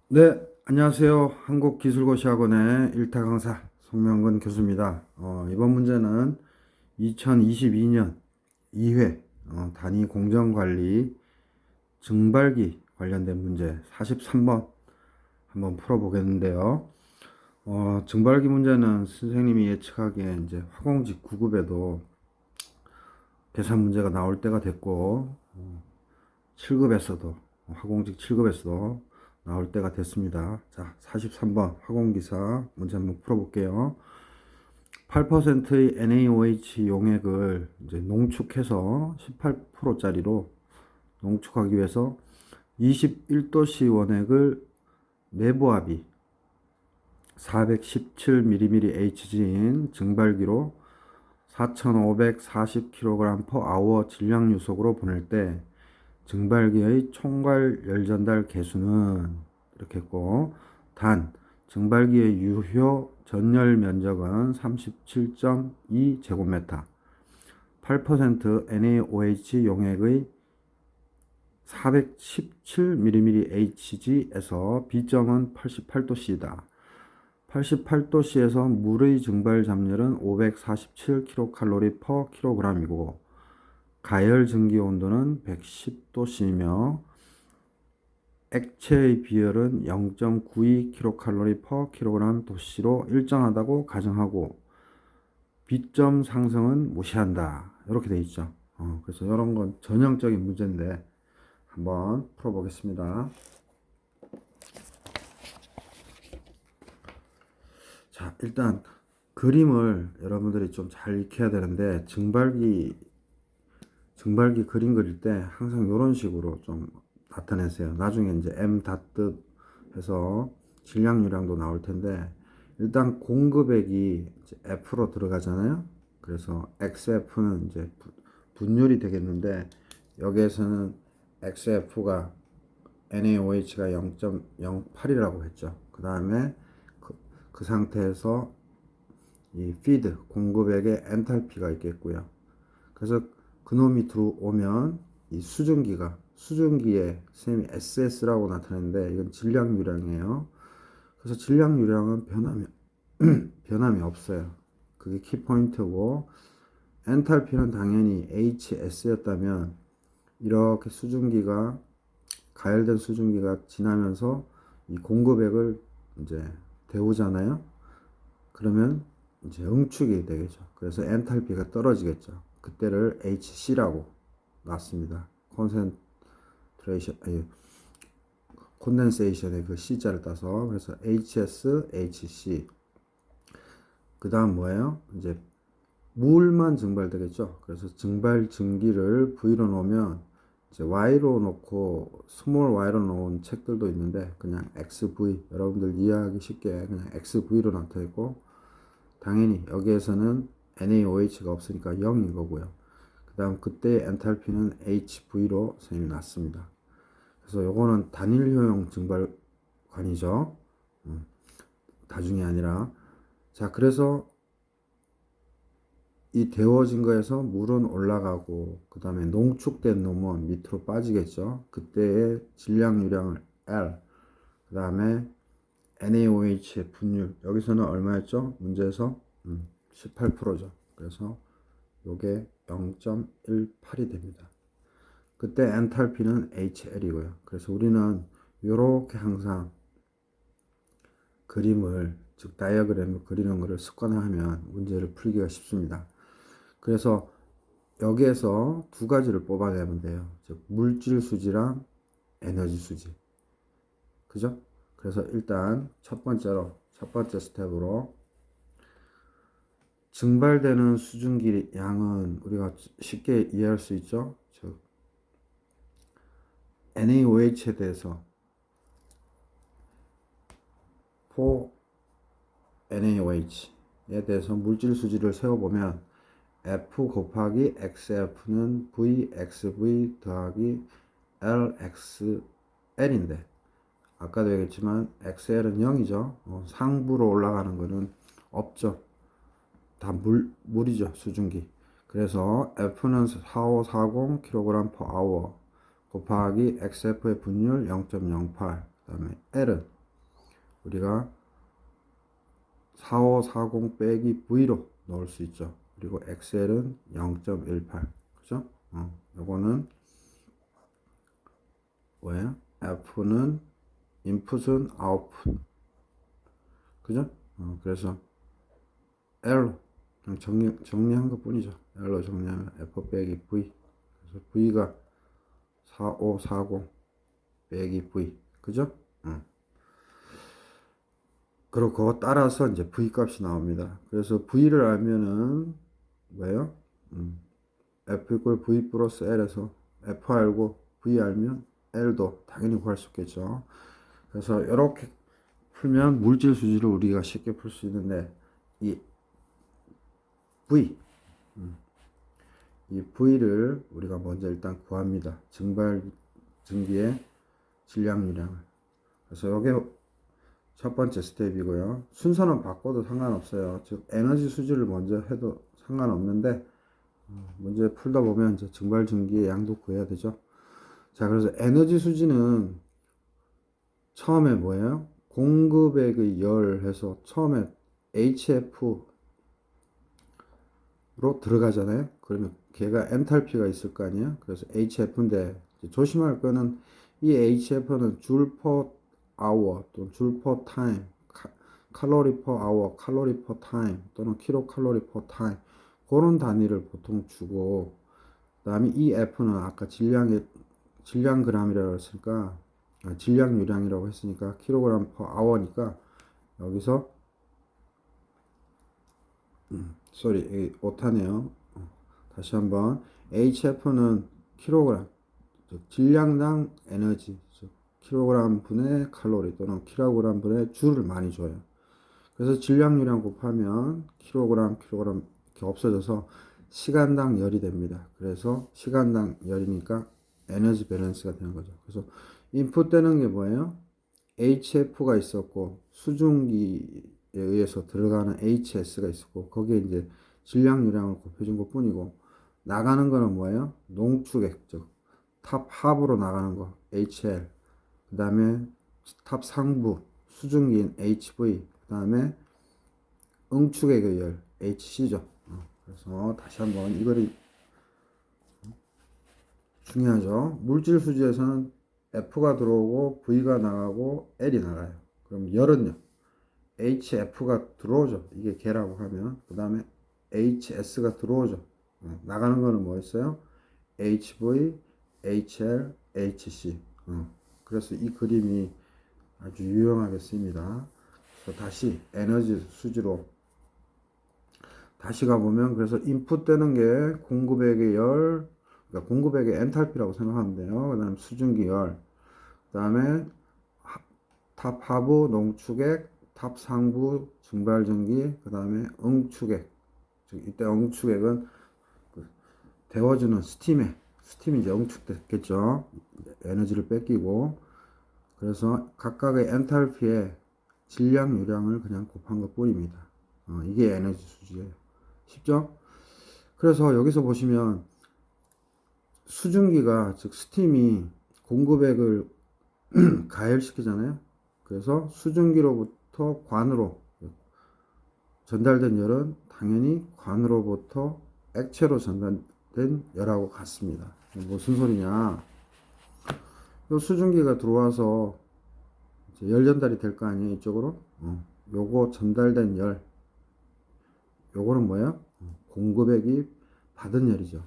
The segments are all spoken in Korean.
네, 안녕하세요. 한국기술고시학원의 일타 강사 송명근 교수입니다. 이번 문제는 2022년 2회 단위 공정관리 증발기 관련된 문제 43번 한번 풀어보겠는데요. 증발기 문제는 선생님이 예측하기에 이제 화공직 9급에도 계산 문제가 나올 때가 됐고, 7급에서도, 화공직 7급에서도 나올 때가 됐습니다. 자, 43번 화공기사 문제 한번 풀어볼게요. 8%의 NaOH 용액을 이제 농축해서 18%짜리로 농축하기 위해서 21도씨 원액을 내부압이 417mmHg인 증발기로 4540kg/h 질량유속으로 보낼 때 증발기의 총괄 열전달 개수는 이렇게 했고, 단 증발기의 유효 전열 면적은 37.2제곱미터, 8% NaOH 용액의 417mmHg에서 B점은 88도씨이다. 88도씨에서 물의 증발 잠열은 547kcal/kg이고 가열 증기 온도는 110도씨이며 액체의 비열은 0.92kcal/kg 도씨로 일정하다고 가정하고 B점 상승은 무시한다. 이렇게 돼 있죠. 그래서 이런 건 전형적인 문제인데 한번 풀어보겠습니다. 자, 일단 그림을 여러분들이 좀 잘 익혀야 되는데 증발기 그림 그릴 때 항상 이런 식으로 좀 나타내세요. 나중에 이제 M 닷뜻 해서 질량유량도 나올 텐데, 일단 공급액이 이제 F로 들어가잖아요. 그래서 XF는 이제 분율이 되겠는데, 여기에서는 XF가 NaOH가 0.08이라고 했죠. 그 다음에 그 상태에서 이 피드 공급액의 엔탈피가 있겠고요. 그래서 그놈이 들어오면 이 수증기에 쌤이 SS라고 나타내는데 이건 질량유량이에요. 그래서 질량유량은 변함이 없어요. 그게 키포인트고, 엔탈피는 당연히 HS였다면 이렇게 가열된 수증기가 지나면서 이 공급액을 이제 데우잖아요. 그러면 이제 응축이 되겠죠. 그래서 엔탈피가 떨어지겠죠. 그때를 HC라고 놨습니다. 콘덴세이션의 그 C자를 따서, 그래서 HS, HC. 그 다음 뭐예요? 이제 물만 증발되겠죠. 그래서 증발 증기를 V로 놓으면 이제 Y로 놓고 스몰 Y로 놓은 책들도 있는데 그냥 XV, 여러분들 이해하기 쉽게 그냥 XV로 나타내고, 당연히 여기에서는 NaOH가 없으니까 0인 거고요. 그 다음 그때 엔탈피는 HV로 선생님이 놨습니다. 그래서 요거는 단일 효용 증발관이죠. 다중이 아니라. 자, 그래서 이 데워진 거에서 물은 올라가고 그 다음에 농축된 놈은 밑으로 빠지겠죠. 그때의 질량유량을 L, 그 다음에 NaOH의 분율, 여기서는 얼마였죠? 문제에서 18%죠. 그래서 요게 0.18이 됩니다. 그때 엔탈피는 HL이고요. 그래서 우리는 이렇게 항상 그림을, 즉 다이어그램을 그리는 것을 습관화하면 문제를 풀기가 쉽습니다. 그래서 여기에서 두 가지를 뽑아내면 돼요. 즉 물질 수지랑 에너지 수지. 그죠? 그래서 일단 첫 번째 스텝으로 증발되는 수증기 양은 우리가 쉽게 이해할 수 있죠? 즉 NaOH에 대해서 NaOH에 대해서 물질 수지를 세워보면 F 곱하기 XF는 VXV 더하기 LXL인데, 아까도 얘기했지만 XL은 0이죠. 상부로 올라가는 거는 없죠. 다 물이죠. 수증기. 그래서 F는 4540kg/h 곱하기 XF의 분율 0.08, 그 다음에 L은 우리가 4540 빼기 V로 넣을 수 있죠. 그리고 XL은 0.18. 그죠? 요거는 뭐예요? F는 인풋은 아웃풋. 그죠? 그래서 L로 그냥 정리한 것 뿐이죠. L로 정리하면 F 빼기 V. 그래서 V가 4540 빼기 V. 그죠? 그리고 그거 따라서 이제 V 값이 나옵니다. 그래서 V를 알면은 뭐예요? F 이퀄 V 플러스 L에서 F 알고 V 알면 L도 당연히 구할 수 있겠죠. 그래서 이렇게 풀면 물질 수지를 우리가 쉽게 풀 수 있는데 이 V 이 V를 우리가 먼저 일단 구합니다. 증기의 질량 유량을. 그래서 이게 첫 번째 스텝이고요. 순서는 바꿔도 상관없어요. 즉 에너지 수지를 먼저 해도 상관없는데 문제 풀다 보면 이제 증기의 양도 구해야 되죠. 자, 그래서 에너지 수지는 처음에 뭐예요? 공급액의 열 해서 처음에 HF로 들어가잖아요. 그러면 걔가 엔탈피가 있을 거 아니에요. 그래서 HF인데 조심할 거는 이 HF는 줄 퍼 아워 또는 줄 퍼 타임, 칼로리 퍼 아워, 칼로리 퍼 타임 또는 킬로칼로리 퍼 타임 그런 단위를 보통 주고, 그다음에 이 F는 아까 질량 그램이라고 했으니까 질량 유량이라고 했으니까 킬로그램 퍼 아워니까 여기서 오타네요. 다시 한번 HF는 킬로그램, 즉 질량당 에너지, 즉 킬로그램 분의 칼로리 또는 킬로그램 분의 줄을 많이 줘요. 그래서 질량유량 곱하면 킬로그램 이렇게 없어져서 시간당 열이 됩니다. 그래서 시간당 열이니까 에너지 밸런스가 되는 거죠. 그래서 인풋 되는 게 뭐예요? HF가 있었고 수증기에 의해서 들어가는 HS가 있었고 거기에 이제 질량유량을 곱해준 것 뿐이고, 나가는 거는 뭐예요? 농축액, 즉 탑 하부로 나가는 거 HL, 그 다음에 탑 상부 수증기인 HV, 그 다음에 응축액의 열 HC죠. 그래서 다시 한번 이 글이 중요하죠. 물질 수지에서는 F가 들어오고 V가 나가고 L이 나가요. 그럼 열은요? HF가 들어오죠. 이게 개라고 하면. 그 다음에 HS가 들어오죠. 나가는 거는 뭐였어요? HV, HL, HC. 그래서 이 그림이 아주 유용하게 쓰입니다. 그래서 다시 에너지 수지로 다시 가보면, 그래서 인풋 되는 게 공급액의 열, 그러니까 공급액의 엔탈피라고 생각하면 돼요. 그 다음에 수증기 열, 그 다음에 탑 하부 농축액, 탑 상부 증발전기, 그 다음에 응축액. 즉 이때 응축액은 데워주는 스팀이 이제 응축됐겠죠. 에너지를 뺏기고. 그래서 각각의 엔탈피의 질량 유량을 그냥 곱한 것 뿐입니다. 이게 에너지 수지예요. 쉽죠? 그래서 여기서 보시면 수증기가, 즉 스팀이 공급액을 가열시키잖아요. 그래서 수증기로부터 관으로 전달된 열은 당연히 관으로부터 액체로 전달된 열하고 같습니다. 무슨 소리냐? 요 수증기가 들어와서 이제 열 전달이 될 거 아니에요, 이쪽으로. 요거 전달된 열, 요거는 뭐예요? 공급액이 받은 열이죠.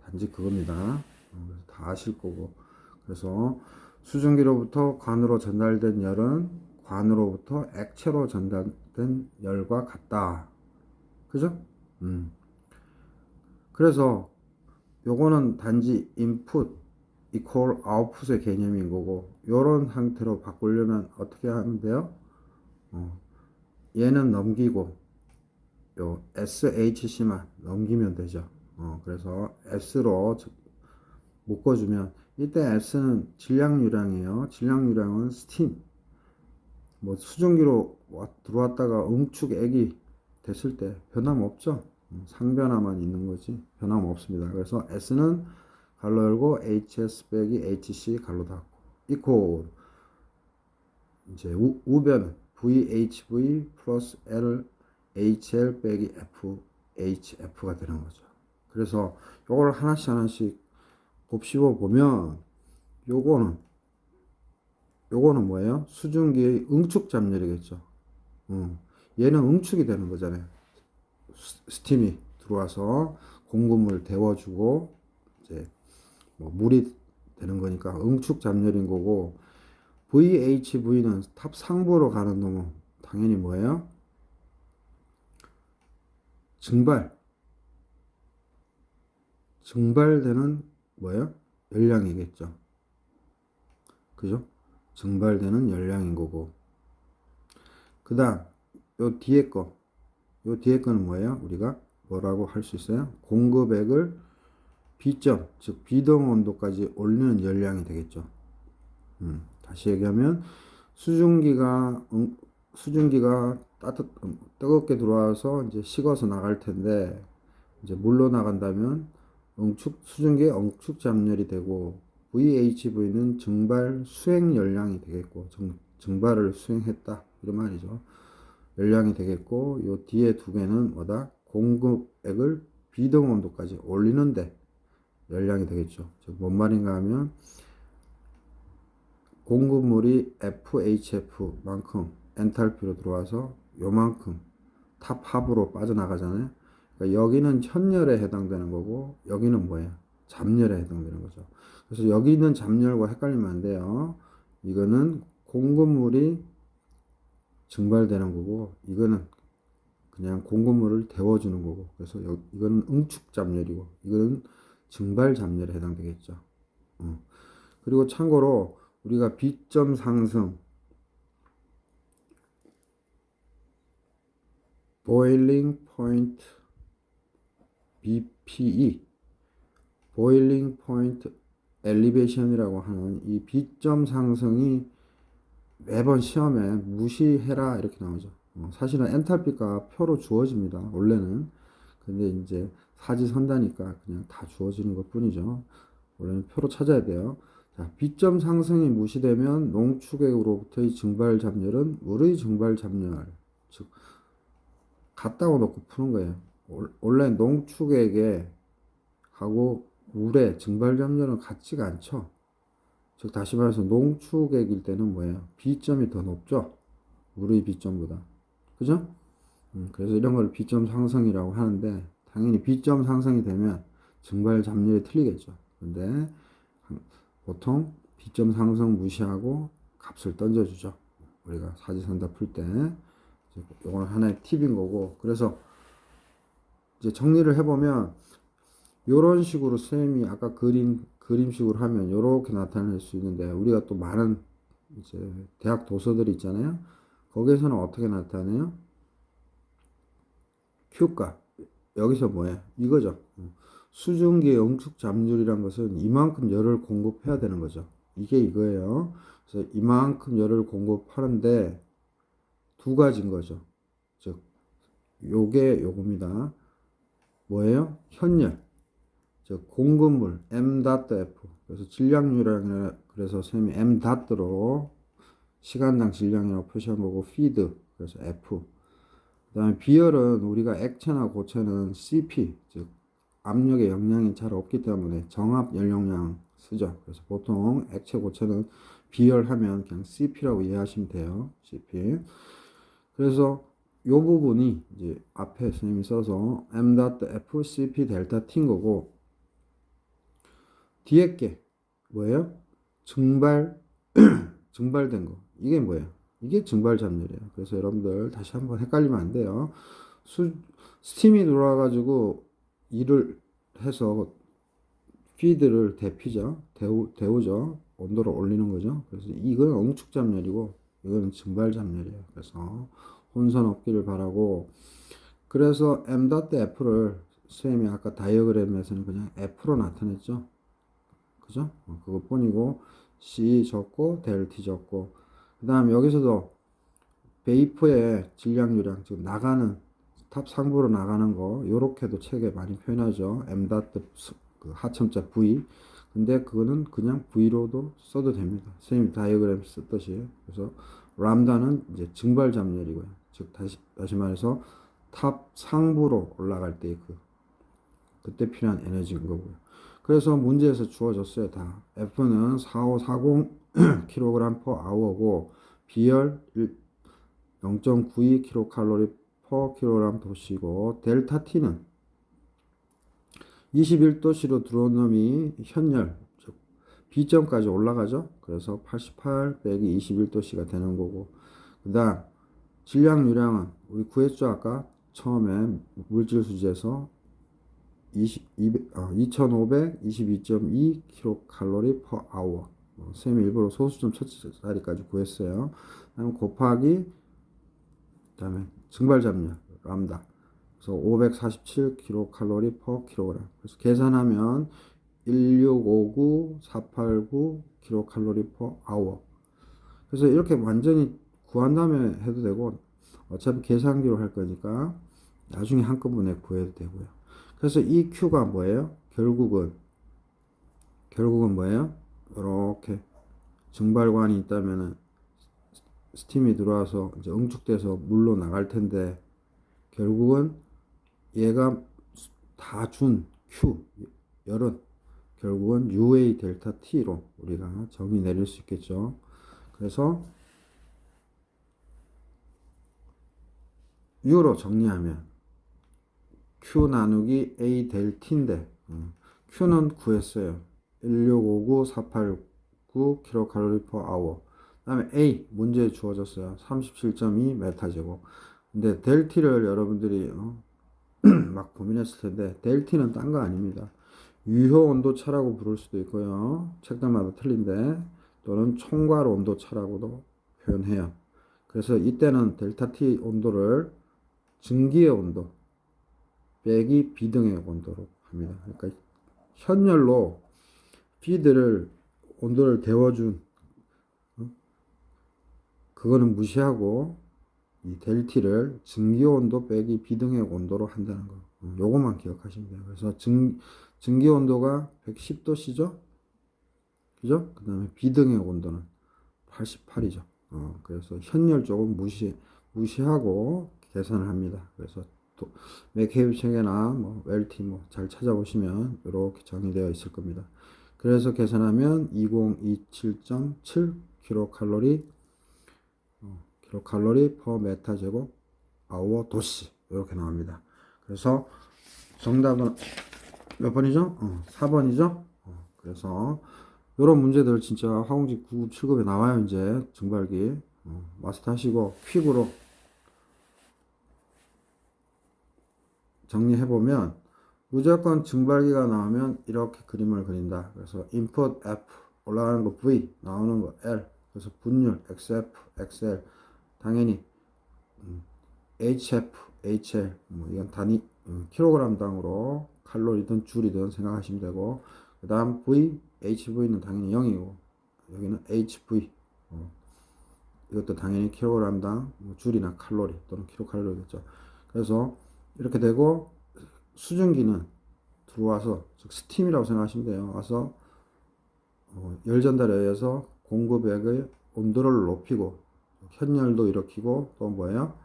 단지 그겁니다. 그래서 다 아실 거고. 그래서 수증기로부터 관으로 전달된 열은 관으로부터 액체로 전달된 열과 같다. 그죠? 그래서 요거는 단지 input equal output의 개념인 거고, 요런 상태로 바꾸려면 어떻게 하면 돼요? 얘는 넘기고 요 SHC만 넘기면 되죠. 그래서 S로 묶어주면, 이때 S는 질량유량이에요. 질량유량은 스팀, 뭐 수증기로 들어왔다가 응축액이 됐을 때 변함없죠. 상변화만 있는 거지 변함없습니다. 그래서 S는 갈로 열고 HS 빼기 HC 갈로 닫고 이퀄 이제 우변은 VHV 플러스 L HL 빼기 FHF가 되는 거죠. 그래서 요걸 하나씩 곱씹어 보면 요거는 뭐예요? 수증기의 응축 잠열이겠죠. 얘는 응축이 되는 거잖아요. 스팀이 들어와서 공급물 데워주고 이제 뭐 물이 되는 거니까 응축 잠열인 거고, VHV는 탑 상부로 가는 놈은 당연히 뭐예요? 증발되는 뭐예요? 열량이겠죠. 그죠? 증발되는 열량인 거고. 그 다음 요 뒤에 거는 뭐예요? 우리가 뭐라고 할 수 있어요? 공급액을 B점, 즉 비동 온도까지 올리는 열량이 되겠죠. 다시 얘기하면 수증기가 뜨겁게 들어와서 이제 식어서 나갈 텐데, 이제 물로 나간다면 수증기의 응축 잠열이 되고, VHV는 증발 수행 열량이 되겠고, 증발을 수행했다 이런 말이죠. 열량이 되겠고, 요 뒤에 두 개는 뭐다? 공급액을 비동 온도까지 올리는데 열량이 되겠죠. 즉 뭔 말인가 하면 공급물이 FHF만큼 엔탈피로 들어와서 요만큼 탑 합으로 빠져나가잖아요. 그러니까 여기는 현열에 해당되는 거고, 여기는 뭐예요? 잡열에 해당되는 거죠. 그래서 여기 있는 잡열과 헷갈리면 안 돼요. 이거는 공급물이 증발되는 거고, 이거는 그냥 공급물을 데워주는 거고, 그래서 이거는 응축 잡열이고, 이거는 증발 잡열에 해당되겠죠. 그리고 참고로 우리가 B점 상승, boiling point BPE, boiling point elevation이라고 하는 이 B점 상승이 매번 시험에 무시해라 이렇게 나오죠. 사실은 엔탈피가 표로 주어집니다. 원래는. 근데 이제 사지선다니까 그냥 다 주어지는 것 뿐이죠. 원래는 표로 찾아야 돼요. 자, B점 상승이 무시되면 농축액으로부터의 증발 잡열은 물의 증발 잡열, 즉 같다고 놓고 푸는 거예요. 원래 농축액에 하고 물의 증발 잡열은 같지가 않죠. 즉 다시 말해서 농축액일 때는 뭐예요? B점이 더 높죠. 물의 B점보다. 그죠? 그래서 이런 걸 B점 상승이라고 하는데, 당연히 B점 상승이 되면 증발 잡열이 틀리겠죠. 근데 보통 B점 상승 무시하고 값을 던져주죠. 우리가 사지선다 풀 때. 이건 하나의 팁인 거고, 그래서 이제 정리를 해보면 이런 식으로 쌤이 아까 그림식으로 하면 이렇게 나타낼 수 있는데, 우리가 또 많은 이제 대학 도서들이 있잖아요. 거기에서는 어떻게 나타내요? Q가 여기서 뭐예요? 이거죠. 수증기의 응축 잠열이란 것은 이만큼 열을 공급해야 되는 거죠. 이게 이거예요. 그래서 이만큼 열을 공급하는데 두 가지인 거죠. 즉 요게 요겁니다. 뭐예요? 현열. 즉 공급물 M.F. 그래서 질량유량이라 그래서 쌤이 M.로 시간당 질량이라고 표시한 거고, feed 그래서 F. 그다음에 비열은 우리가 액체나 고체는 CP, 즉 압력의 영향이 잘 없기 때문에 정압 연료량 쓰죠. 그래서 보통 액체 고체는 비열하면 그냥 CP라고 이해하시면 돼요. CP. 그래서 요 부분이 이제 앞에 선생님이 써서 M.F CP 델타 T인 거고, 뒤에 게 뭐예요? 증발된 거. 이게 뭐예요? 이게 증발 잡열이에요. 그래서 여러분들 다시 한번 헷갈리면 안 돼요. 스팀이 들어와가지고 일을 해서 피드를 데우죠. 온도를 올리는 거죠. 그래서 이건 응축 잡열이고 이거는 증발 잡열이에요. 그래서 혼선 없기를 바라고, 그래서 M.F를 쌤이 아까 다이어그램에서는 그냥 F로 나타냈죠. 그죠? 그것뿐이고, C 적고 델 T 적고, 그 다음 여기서도 베이퍼의 질량유량, 즉 나가는 탑 상부로 나가는 거 요렇게도 책에 많이 표현하죠. M. 그 하첨자 V. 근데 그거는 그냥 V로도 써도 됩니다. 선생님 다이어그램 썼듯이. 그래서 람다는 이제 증발 잡열이고요. 즉 다시 말해서 탑 상부로 올라갈 때 그때 필요한 에너지인 거고요. 그래서 문제에서 주어졌어요. 다. F는 4540 kg/h고 B열 0.92 kcal/kg 도시고 델타 T는 21도씨로 들어온 놈이 현열, 즉 B점까지 올라가죠. 그래서 88 빼기 21도씨가 되는 거고, 그 다음 질량 유량은 우리 구했죠. 아까 처음에 물질 수지에서 2522.2 kcal/h. 쌤이 일부러 소수점 첫 자리까지 구했어요. 그다음 곱하기 그다음에 증발 잡력 람다. 그래서 547 kcal/kg. 그래서 계산하면 1659489 kcal/h. 그래서 이렇게 완전히 구한 다음에 해도 되고 어차피 계산기로 할 거니까 나중에 한꺼번에 구해도 되고요. 그래서 이 Q가 뭐예요? 결국은 뭐예요? 이렇게 증발관이 있다면은 스팀이 들어와서 이제 응축돼서 물로 나갈 텐데 결국은 얘가 다 준 Q 열은 결국은 UA 델타 T로 우리가 정의 내릴 수 있겠죠. 그래서 U로 정리하면 Q 나누기 A 델 T인데 Q는 구했어요. 1659489 kcal/h. 그 다음에 A 문제에 주어졌어요. 37.2 메타제곱. 근데 델 T를 여러분들이 막 고민했을 텐데 델 T는 딴 거 아닙니다. 유효 온도 차라고 부를 수도 있고요. 책들마다 틀린데 또는 총괄 온도 차라고도 표현해요. 그래서 이때는 델타 T 온도를 증기의 온도 빼기 비등의 온도로 합니다. 그러니까 현열로 피드를 온도를 데워준 그거는 무시하고 이 델티를 증기온도 빼기 비등의 온도로 한다는 거. 요것만 기억하시면 돼요. 그래서 증기온도가 110도씨죠? 그죠? 그 다음에 비등의 온도는 88이죠. 그래서 현열 쪽은 무시하고 계산을 합니다. 그래서 맥케이브 책이나 뭐 웰티 잘 찾아보시면 이렇게 정의되어 있을 겁니다. 그래서 계산하면 2027.7 kcal per 메타 제곱 아워 도시 이렇게 나옵니다. 그래서 정답은 몇 번이죠? 4번이죠? 그래서 이런 문제들 진짜 화공직 9급 7급에 나와요. 이제 증발기 마스터 하시고 퀵으로 정리해보면 무조건 증발기가 나오면 이렇게 그림을 그린다. 그래서 input F 올라가는 거 V 나오는 거 L 그래서 분율 XF XL 당연히 HF HL 이건 단위 킬로그램당으로 칼로리든 줄이든 생각하시면 되고 그 다음 V HV는 당연히 0이고 여기는 HV 이것도 당연히 킬로그램당 줄이나 칼로리 또는 킬로칼로리겠죠. 그래서 이렇게 되고 수증기는 들어와서 즉 스팀이라고 생각하시면 돼요. 와서 열 전달에 의해서 공급액의 온도를 높이고 현열도 일으키고 또 뭐예요?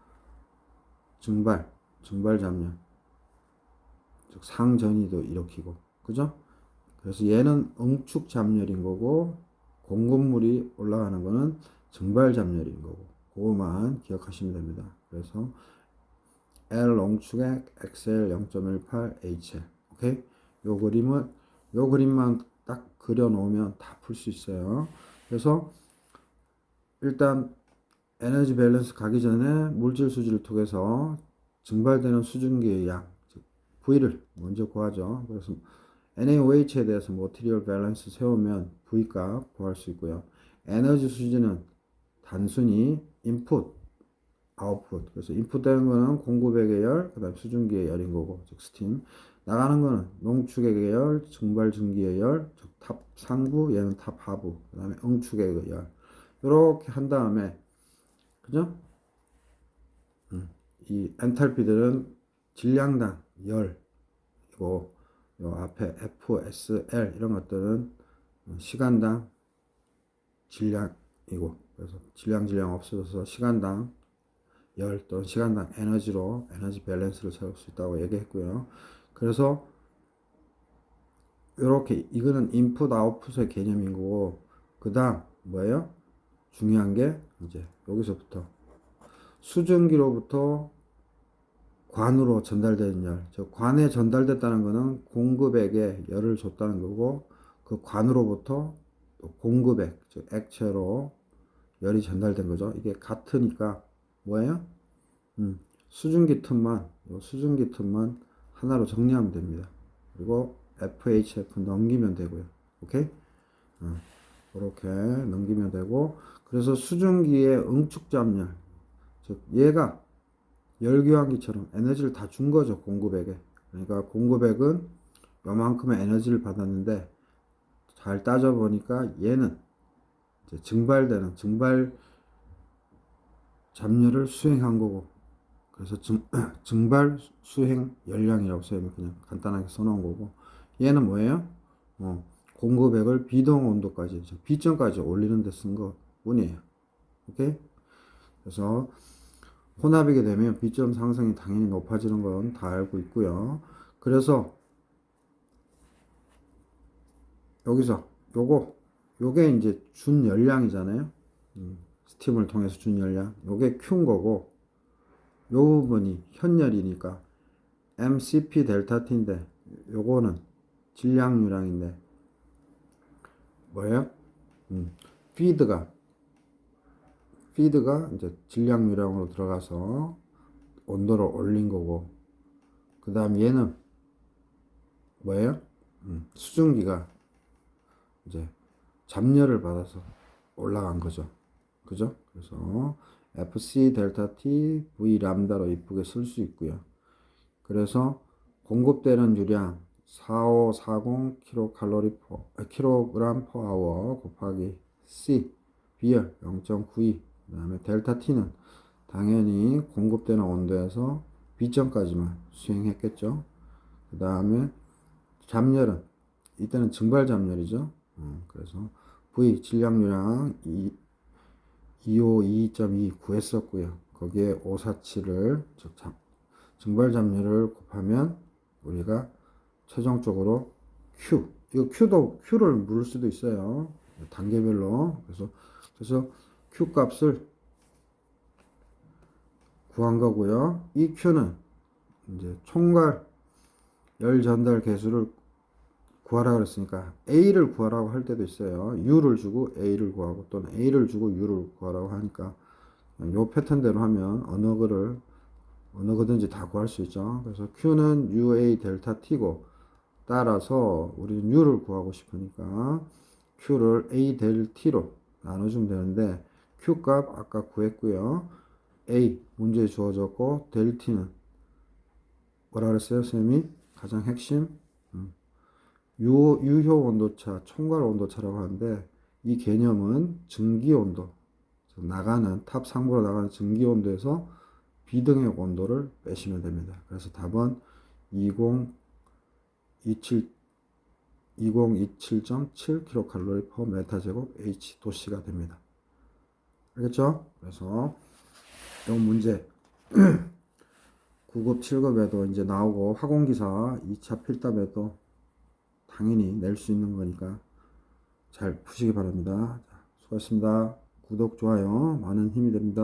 증발 잡열 즉 상전이도 일으키고 그죠? 그래서 얘는 응축 잡열인 거고 공급물이 올라가는 거는 증발 잡열인 거고 그거만 기억하시면 됩니다. 그래서 L 농축액 XL 0.18 HL 오케이? 요 그림만 딱 그려 놓으면 다 풀 수 있어요. 그래서 일단 에너지 밸런스 가기 전에 물질 수지를 통해서 증발되는 수증기의 양 V를 먼저 구하죠. 그래서 NaOH에 대해서 머티리얼 밸런스 세우면 V 값 구할 수 있고요. 에너지 수지는 단순히 인풋 아웃풋. 그래서 인풋되는 거는 공급액의 열, 그 다음 수증기의 열인 거고, 즉 스팀. 나가는 거는 농축액의 열, 증발 증기의 열, 즉 탑 상부, 얘는 탑 하부, 그 다음에 응축액의 열. 이렇게 한 다음에, 그죠? 이 엔탈피들은 질량당 열이고, 요 앞에 F, S, L 이런 것들은 시간당 질량, 그래서 질량 없어져서 시간당 열 또는 시간당 에너지로 에너지 밸런스를 세울 수 있다고 얘기했고요. 그래서 이렇게 이거는 인풋 아웃풋의 개념인 거고, 그 다음 뭐예요? 중요한 게 이제 여기서부터 수증기로부터 관으로 전달되는 열, 즉 관에 전달됐다는 것은 공급액에 열을 줬다는 거고, 그 관으로부터 공급액, 즉 액체로 열이 전달된 거죠. 이게 같으니까 뭐예요? 수증기 틈만, 요 수증기 틈만 하나로 정리하면 됩니다. 그리고 FHF 넘기면 되고요. 오케이? 이렇게 넘기면 되고, 그래서 수증기의 응축 잡열, 즉 얘가 열교환기처럼 에너지를 다 준 거죠, 공급액에. 그러니까 공급액은 요만큼의 에너지를 받았는데, 잘 따져보니까 얘는 이제 증발되는 증발 잡열을 수행한 거고, 그래서 증발 수행 열량이라고 써면 그냥 간단하게 써놓은 거고, 얘는 뭐예요? 공급액을 비동 온도까지, B점까지 올리는 데 쓴 거 뿐이에요. 오케이? 그래서 혼합이게 되면 B점 상승이 당연히 높아지는 건 다 알고 있고요. 그래서 여기서 요게 이제 준 열량이잖아요. 스팀을 통해서 준 열량. 요게 Q인 거고, 요 부분이 현열이니까 MCP 델타 T인데, 요거는 질량유량인데 뭐예요? 피드가 이제 질량유량으로 들어가서 온도를 올린 거고, 그 다음 얘는 뭐예요? 수증기가 이제 잡열을 받아서 올라간 거죠. 그죠? 그래서 FC 델타 T V 람다로 이쁘게 쓸 수 있고요. 그래서 공급되는 유량 4540 킬로그램 퍼 아워 곱하기 C 비열 0.92, 그 다음에 델타 T는 당연히 공급되는 온도에서 B점까지만 수행했겠죠. 그 다음에 잡열은 이때는 증발 잡열이죠. 그래서 V 질량유량 252.2 구했었고요. 거기에 547을 즉 증발 잡열을 곱하면 우리가 최종적으로 Q, 이거 Q를 물을 수도 있어요. 단계별로. 그래서 Q 값을 구한 거고요. 이 Q는 이제 총괄 열 전달 개수를 구하라 그랬으니까 A를 구하라고 할 때도 있어요. U를 주고 A를 구하고, 또는 A를 주고 U를 구하라고 하니까 요 패턴대로 하면 어느 거든지 다 구할 수 있죠. 그래서 Q는 UA 델타 T고, 따라서 우리는 U를 구하고 싶으니까 Q를 A 델 T로 나눠주면 되는데, Q 값 아까 구했고요. A 문제에 주어졌고, 델 T는 뭐라 그랬어요, 쌤이? 가장 핵심 유효 온도차, 총괄 온도차라고 하는데, 이 개념은 증기 온도, 나가는 탑 상부로 나가는 증기 온도에서 비등액 온도를 빼시면 됩니다. 그래서 답은 2027 2027.7 킬로칼로리 퍼 메타 제곱 H 도씨가 됩니다. 알겠죠? 그래서 이 문제 9급, 7급에도 이제 나오고, 화공기사 2차 필답에도 당연히 낼 수 있는 거니까 잘 푸시기 바랍니다. 자, 수고하셨습니다. 구독, 좋아요 많은 힘이 됩니다.